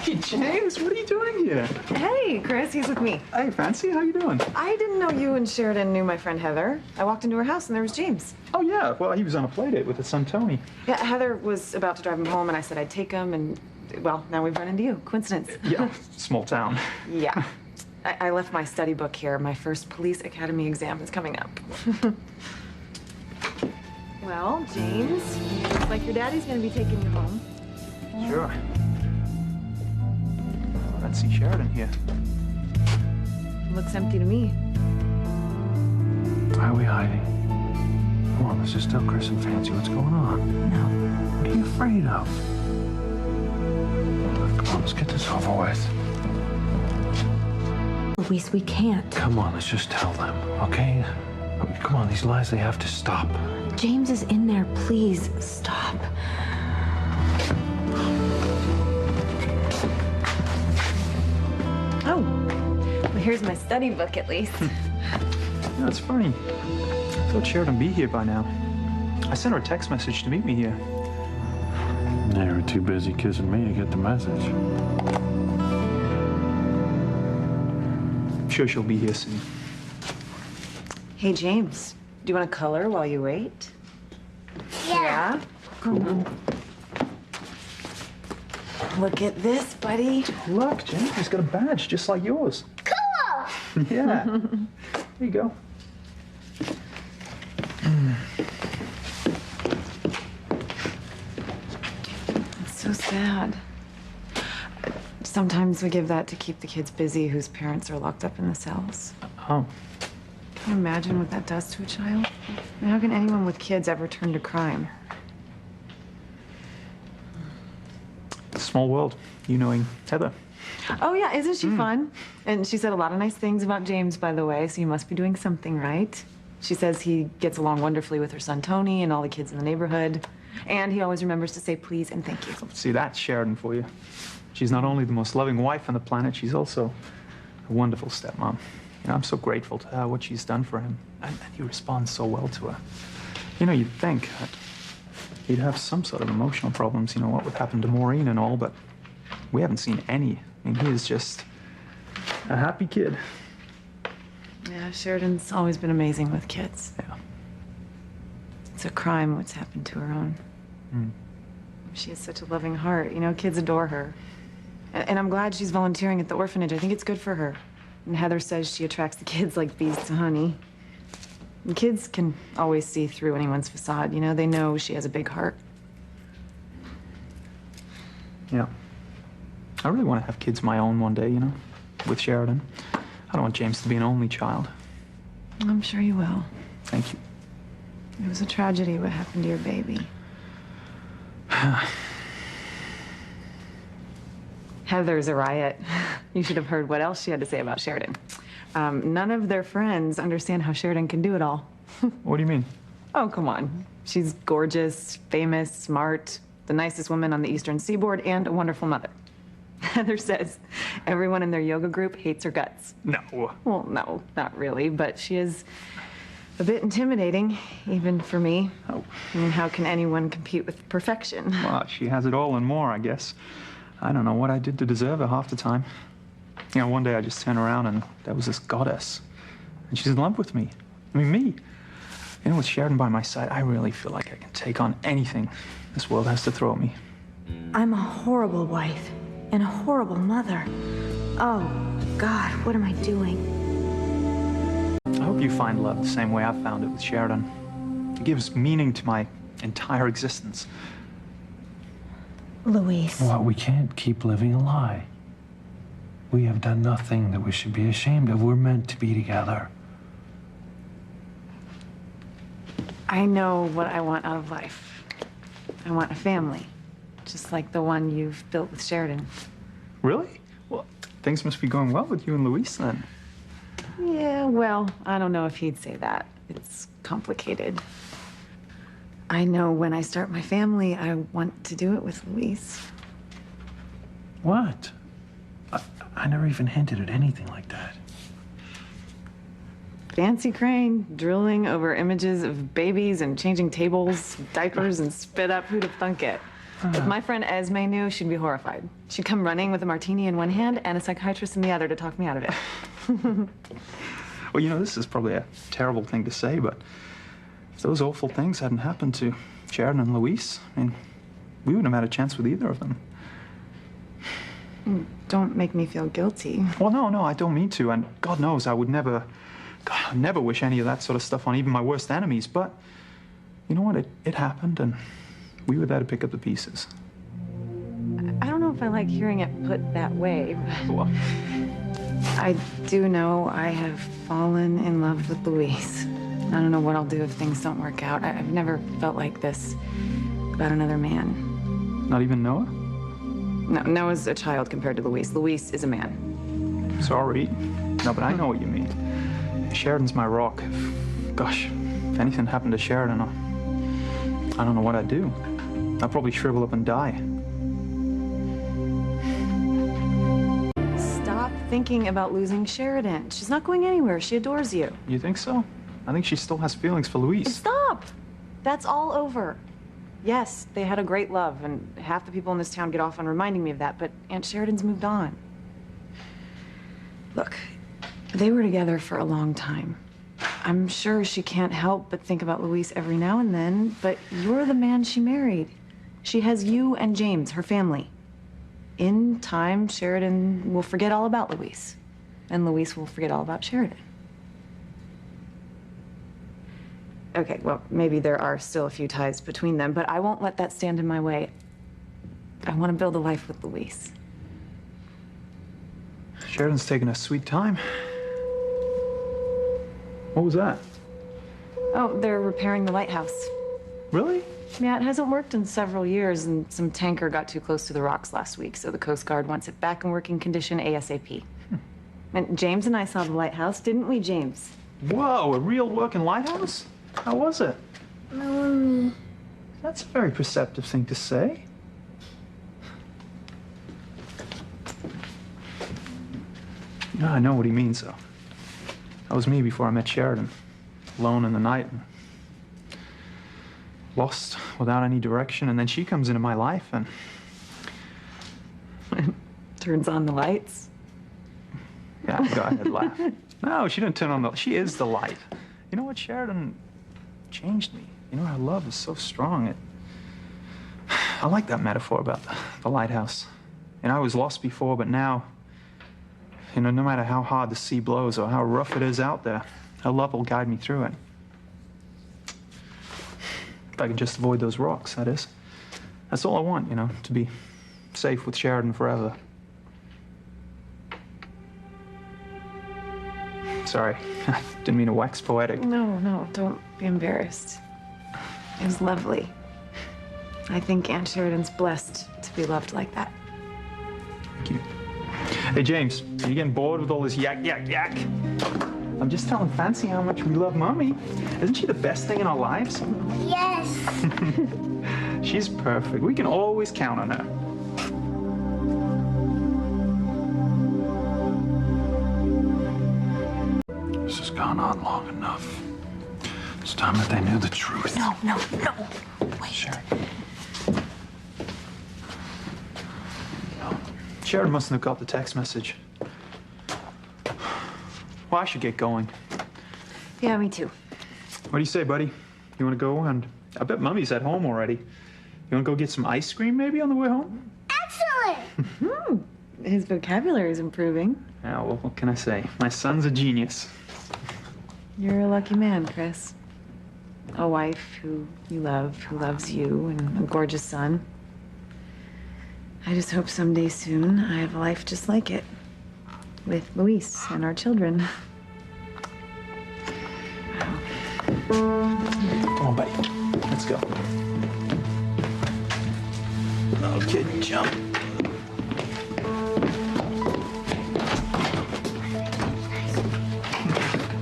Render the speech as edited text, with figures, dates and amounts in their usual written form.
Hey, James, what are you doing here? Hey, Chris, he's with me. Hey, Fancy, how you doing? I didn't know you and Sheridan knew my friend Heather. I walked into her house and there was James. Oh, yeah, well, he was on a play date with his son, Tony. Yeah, Heather was about to drive him home and I said I'd take him and, well, now we've run into you. Coincidence. Yeah, small town. Yeah. I left my study book here. My first police academy exam is coming up. Well, James, looks like your daddy's gonna be taking you home. Sure. Let's see Sheridan here. Looks empty to me. Why are we hiding? Come on, this is still Chris and Fancy. What's going on? No. What are you afraid of? Come on, let's get this over with. Luis, we can't. Come on, let's just tell them, okay? Come on, these lies, they have to stop. James is in there. Please, stop. Oh, well, here's my study book at least. Yeah, it's funny. I thought Sheridan would be here by now. I sent her a text message to meet me here. They were too busy kissing me to get the message. I'm sure she'll be here soon. Hey, James, do you want to color while you wait? Yeah? Look at this, buddy. Look, James, he's got a badge just like yours. Cool! Yeah. There you go. It's so sad. Sometimes we give that to keep the kids busy whose parents are locked up in the cells. Oh. Can you imagine what that does to a child? And how can anyone with kids ever turn to crime? Small world. You knowing Heather. Oh, yeah, isn't she fun? And she said a lot of nice things about James, by the way, so you must be doing something right. She says he gets along wonderfully with her son, Tony, and all the kids in the neighborhood. And he always remembers to say please and thank you. See, that's Sheridan for you. She's not only the most loving wife on the planet, she's also a wonderful stepmom. You know, I'm so grateful to her, what she's done for him. And he responds so well to her. You know, you'd think that he'd have some sort of emotional problems, you know, what would happen to Maureen and all, but we haven't seen any. I mean, he is just a happy kid. Yeah, Sheridan's always been amazing with kids. Yeah. It's a crime what's happened to her own. She has such a loving heart. You know, kids adore her. And I'm glad she's volunteering at the orphanage. I think it's good for her. And Heather says she attracts the kids like bees to honey. And kids can always see through anyone's facade. You know, they know she has a big heart. Yeah. I really want to have kids of my own one day, you know, with Sheridan. I don't want James to be an only child. I'm sure you will. Thank you. It was a tragedy what happened to your baby. Heather's a riot. You should have heard what else she had to say about Sheridan. None of their friends understand how Sheridan can do it all. What do you mean? Oh, come on. She's gorgeous, famous, smart, the nicest woman on the Eastern Seaboard, and a wonderful mother. Heather says everyone in their yoga group hates her guts. No. Well, no, not really, but she is a bit intimidating, even for me. Oh. I mean, how can anyone compete with perfection? Well, she has it all and more, I guess. I don't know what I did to deserve her half the time. You know, one day I just turned around and there was this goddess. And she's in love with me. I mean, me. You know, with Sheridan by my side, I really feel like I can take on anything this world has to throw at me. I'm a horrible wife and a horrible mother. Oh, God, what am I doing? I hope you find love the same way I found it with Sheridan. It gives meaning to my entire existence. Luis. Well, we can't keep living a lie. We have done nothing that we should be ashamed of. We're meant to be together. I know what I want out of life. I want a family, just like the one you've built with Sheridan. Really? Well, things must be going well with you and Luis then. Yeah, well, I don't know if he'd say that. It's complicated. I know when I start my family, I want to do it with Luis. What? I never even hinted at anything like that. Fancy Crane, drilling over images of babies and changing tables, diapers, and spit up. Who'd have thunk it? If my friend Esme knew, she'd be horrified. She'd come running with a martini in one hand and a psychiatrist in the other to talk me out of it. Well, you know, this is probably a terrible thing to say, but if those awful things hadn't happened to Sheridan and Luis, I mean, we wouldn't have had a chance with either of them. Don't make me feel guilty. Well, no, I don't mean to, and God knows I would never, I'd never wish any of that sort of stuff on even my worst enemies, but you know what, it happened, and we were there to pick up the pieces. I don't know if I like hearing it put that way. Well, I do know I have fallen in love with Luis. I don't know what I'll do if things don't work out. I've never felt like this about another man. not even Noah? No, Noah's a child compared to Luis. Luis is a man. Sorry. No, but I know what you mean. Sheridan's my rock. Gosh, if anything happened to Sheridan, I don't know what I'd do. I'd probably shrivel up and die. Stop thinking about losing Sheridan. She's not going anywhere. She adores you. You think so? I think she still has feelings for Luis. Stop! That's all over. Yes, they had a great love, and half the people in this town get off on reminding me of that, but Aunt Sheridan's moved on. Look, they were together for a long time. I'm sure she can't help but think about Luis every now and then, but you're the man she married. She has you and James, her family. In time, Sheridan will forget all about Luis, and Luis will forget all about Sheridan. Okay, well, maybe there are still a few ties between them, but I won't let that stand in my way. I want to build a life with Luis. Sheridan's taking a sweet time. What was that? Oh, they're repairing the lighthouse. Really? Yeah, it hasn't worked in several years, and some tanker got too close to the rocks last week, so the Coast Guard wants it back in working condition ASAP. And James and I saw the lighthouse, didn't we, James? Whoa, a real working lighthouse? How was it? That's a very perceptive thing to say. Yeah, I know what he means, though. That was me before I met Sheridan. Alone in the night. Lost without any direction, and then she comes into my life and... Turns on the lights. Yeah, go ahead, laugh. No, she didn't turn on the... She is the light. You know what, Sheridan changed me. You know, her love is so strong. I like that metaphor about the lighthouse. And I was lost before, but now, you know, no matter how hard the sea blows or how rough it is out there, her love will guide me through it. If I can just avoid those rocks, that is. That's all I want, you know, to be safe with Sheridan forever. Sorry, didn't mean to wax poetic. No, don't be embarrassed. It was lovely. I think Aunt Sheridan's blessed to be loved like that. Thank you. Hey, James, are you getting bored with all this yak? I'm just telling Fancy how much we love Mommy. Isn't she the best thing in our lives? Yes. She's perfect. We can always count on her. This has gone on long enough. It's time that they knew the truth. No. Wait. Sure. Sheridan mustn't have got the text message. Well, I should get going. Yeah, me too. What do you say, buddy? You want to go? And I bet Mummy's at home already. You want to go get some ice cream maybe on the way home? Excellent. His vocabulary is improving. Yeah, well, what can I say? My son's a genius. You're a lucky man, Chris. A wife who you love, who loves you, and a gorgeous son. I just hope someday soon I have a life just like it. With Luis and our children. Come on, buddy. Let's go. Little kid, jump.